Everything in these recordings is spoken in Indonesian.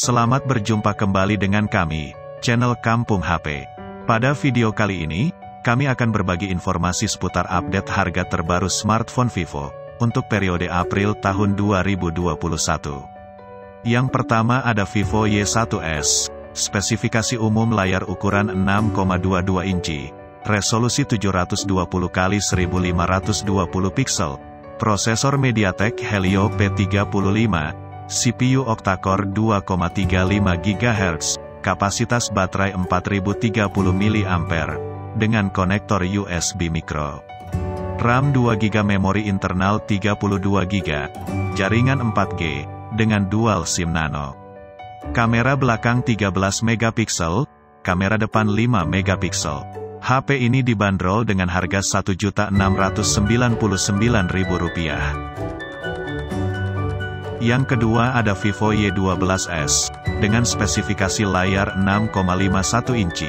Selamat berjumpa kembali dengan kami, channel Kampung HP. Pada video kali ini, kami akan berbagi informasi seputar update harga terbaru smartphone Vivo, untuk periode April tahun 2021. Yang pertama ada Vivo Y1s, spesifikasi umum layar ukuran 6,22 inci, resolusi 720x1520 pixel, prosesor MediaTek Helio P35, CPU octa-core 2,35 GHz, kapasitas baterai 4030 mAh, dengan konektor USB micro. RAM 2GB, memori internal 32GB, jaringan 4G, dengan dual SIM nano. Kamera belakang 13 MP, kamera depan 5 MP. HP ini dibanderol dengan harga Rp1.699.000. Yang kedua ada Vivo Y12s, dengan spesifikasi layar 6,51 inci,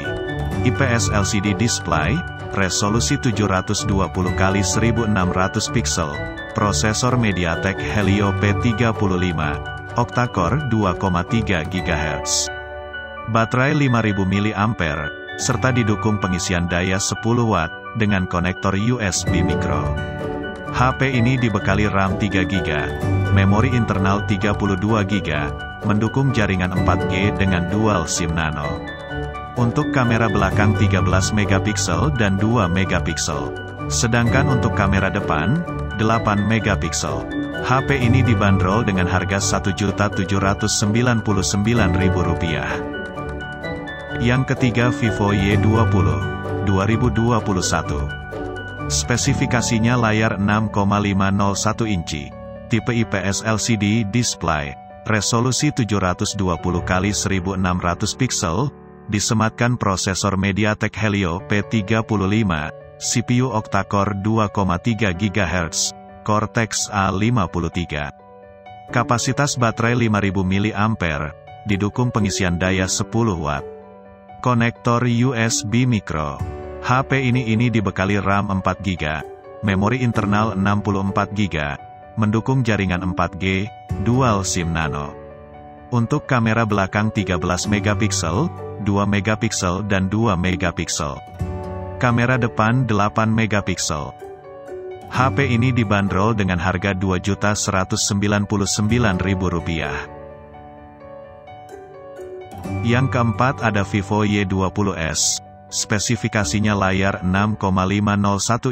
IPS LCD display, resolusi 720x1600 pixel, prosesor MediaTek Helio P35, octa-core 2,3 GHz, baterai 5000 mAh, serta didukung pengisian daya 10 watt, dengan konektor USB micro. HP ini dibekali RAM 3GB, memori internal 32GB, mendukung jaringan 4G dengan dual SIM nano. Untuk kamera belakang 13 MP dan 2 MP. Sedangkan untuk kamera depan, 8 MP. HP ini dibanderol dengan harga Rp1.799.000. Yang ketiga Vivo Y20, 2021. Spesifikasinya layar 6,501 inci, tipe IPS LCD display, resolusi 720x1600 pixel, disematkan prosesor MediaTek Helio P35, CPU octa-core 2,3 GHz, Cortex A53. Kapasitas baterai 5000 mAh, didukung pengisian daya 10 watt. Konektor USB micro. HP ini dibekali RAM 4GB, memori internal 64GB, mendukung jaringan 4G, dual SIM nano. Untuk kamera belakang 13 MP, 2 MP dan 2 MP. Kamera depan 8 MP. HP ini dibanderol dengan harga Rp2.199.000. Yang keempat ada Vivo Y20s. Spesifikasinya layar 6,501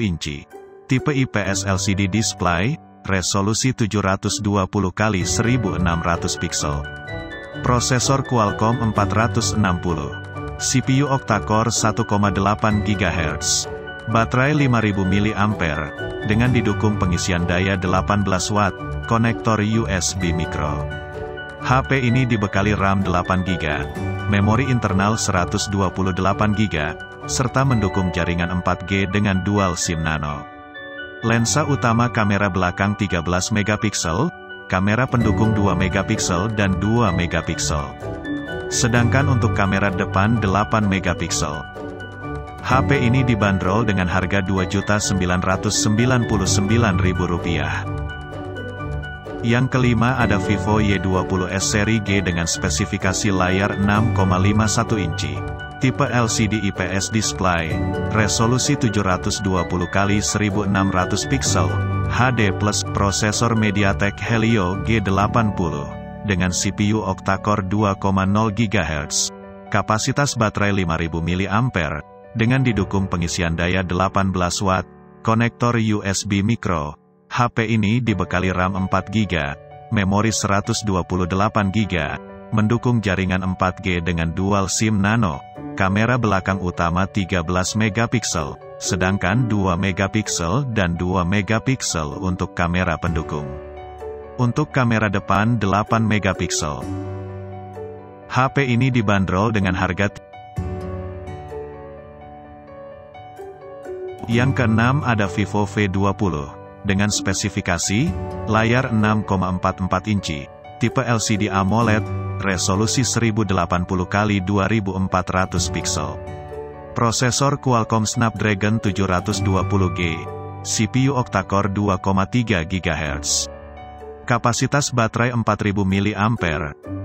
inci, tipe IPS LCD display, resolusi 720x1600 pixel. Prosesor Qualcomm 460, CPU octa-core 1,8 GHz, baterai 5000 mAh, dengan didukung pengisian daya 18 watt, konektor USB micro. HP ini dibekali RAM 8GB, memori internal 128GB, serta mendukung jaringan 4G dengan dual SIM nano. Lensa utama kamera belakang 13 MP, kamera pendukung 2 MP dan 2 MP. Sedangkan untuk kamera depan 8 MP. HP ini dibanderol dengan harga Rp2.999.000. Yang kelima ada Vivo Y20s seri G dengan spesifikasi layar 6,51 inci, tipe LCD IPS display, resolusi 720x1600 pixel, HD+, prosesor MediaTek Helio G80, dengan CPU octa-core 2,0 GHz, kapasitas baterai 5000 mAh, dengan didukung pengisian daya 18 watt, konektor USB micro. HP ini dibekali RAM 4GB, memori 128GB, mendukung jaringan 4G dengan dual SIM nano, kamera belakang utama 13 MP, sedangkan 2 MP dan 2 MP untuk kamera pendukung. Untuk kamera depan 8 MP. HP ini dibanderol dengan harga. Yang keenam ada Vivo V20. Dengan spesifikasi, layar 6,44 inci, tipe LCD AMOLED, resolusi 1080x2400 pixel. Prosesor Qualcomm Snapdragon 720G, CPU octa-core 2,3 GHz. Kapasitas baterai 4000 mAh,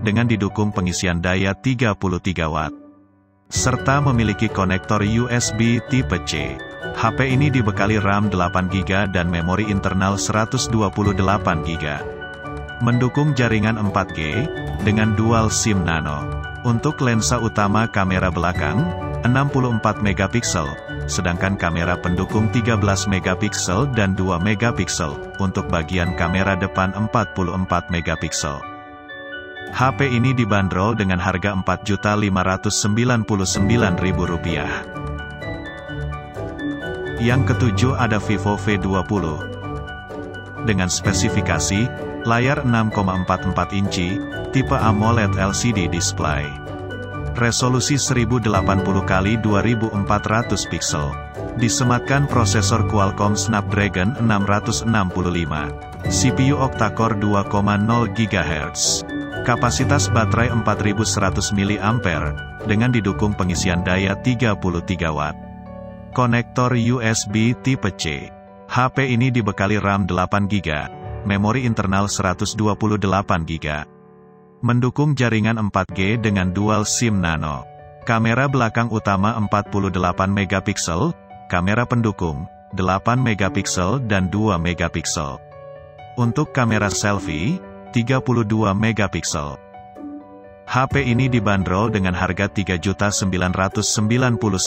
dengan didukung pengisian daya 33 Watt. Serta memiliki konektor USB tipe C. HP ini dibekali RAM 8GB dan memori internal 128GB. Mendukung jaringan 4G, dengan dual SIM nano. Untuk lensa utama kamera belakang, 64 megapiksel, sedangkan kamera pendukung 13 megapiksel dan 2 megapiksel, untuk bagian kamera depan 44 megapiksel. HP ini dibanderol dengan harga Rp4.599.000. Yang ketujuh ada Vivo V20. Dengan spesifikasi, layar 6,44 inci, tipe AMOLED LCD display. Resolusi 1080x2400 pixel. Disematkan prosesor Qualcomm Snapdragon 665. CPU octa-core 2,0 GHz. Kapasitas baterai 4100 mAh, dengan didukung pengisian daya 33 Watt. Konektor USB tipe C. HP ini dibekali RAM 8GB, memori internal 128GB. Mendukung jaringan 4G dengan dual SIM nano. Kamera belakang utama 48 megapiksel, kamera pendukung 8 megapiksel dan 2 megapiksel. Untuk kamera selfie, 32 megapiksel. HP ini dibanderol dengan harga Rp3.999.000.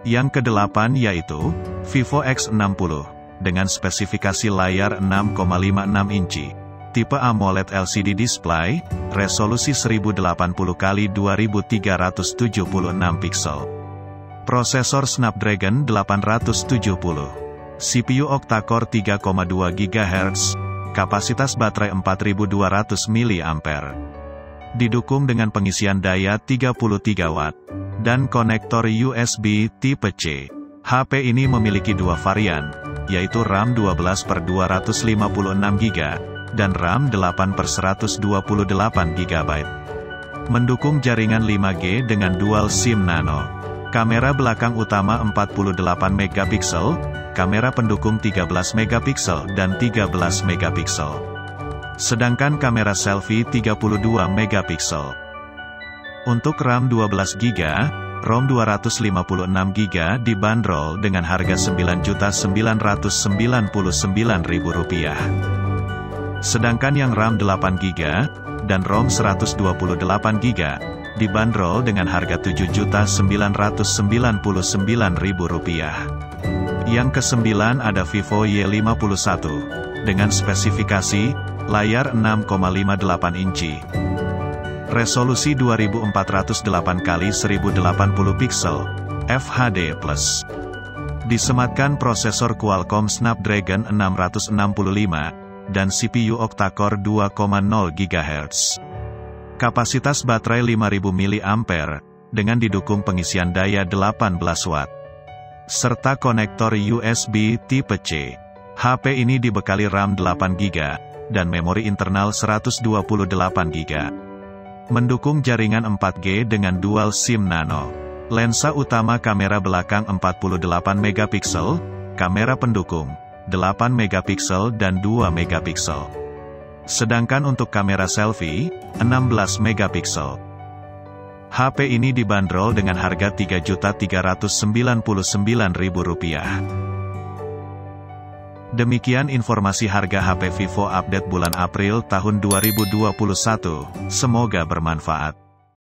Yang kedelapan yaitu Vivo X60, dengan spesifikasi layar 6,56 inci. Tipe AMOLED LCD display, resolusi 1080x2376 pixel. Prosesor Snapdragon 870. CPU octa-core 3,2 GHz, kapasitas baterai 4200 mAh. Didukung dengan pengisian daya 33 Watt, dan konektor USB tipe C. HP ini memiliki dua varian, yaitu RAM 12/256GB, dan RAM 8/128GB. Mendukung jaringan 5G dengan dual SIM nano. Kamera belakang utama 48 megapiksel, kamera pendukung 13 megapiksel dan 13 megapiksel. Sedangkan kamera selfie 32 megapiksel. Untuk RAM 12GB, ROM 256GB dibanderol dengan harga Rp9.999.000. Sedangkan yang RAM 8GB dan ROM 128GB dibanderol dengan harga Rp7.999.000. Yang kesembilan ada Vivo Y51, dengan spesifikasi layar 6,58 inci. Resolusi 2408x1080 pixel, FHD+. Disematkan prosesor Qualcomm Snapdragon 665, dan CPU octa-core 2,0 GHz. Kapasitas baterai 5000 mAh, dengan didukung pengisian daya 18 Watt. Serta konektor USB tipe C. HP ini dibekali RAM 8GB, dan memori internal 128GB. Mendukung jaringan 4G dengan dual SIM nano. Lensa utama kamera belakang 48 megapiksel, kamera pendukung 8 megapiksel dan 2 megapiksel. Sedangkan untuk kamera selfie, 16 megapiksel. HP ini dibanderol dengan harga Rp3.399.000. Demikian informasi harga HP Vivo update bulan April tahun 2021, semoga bermanfaat.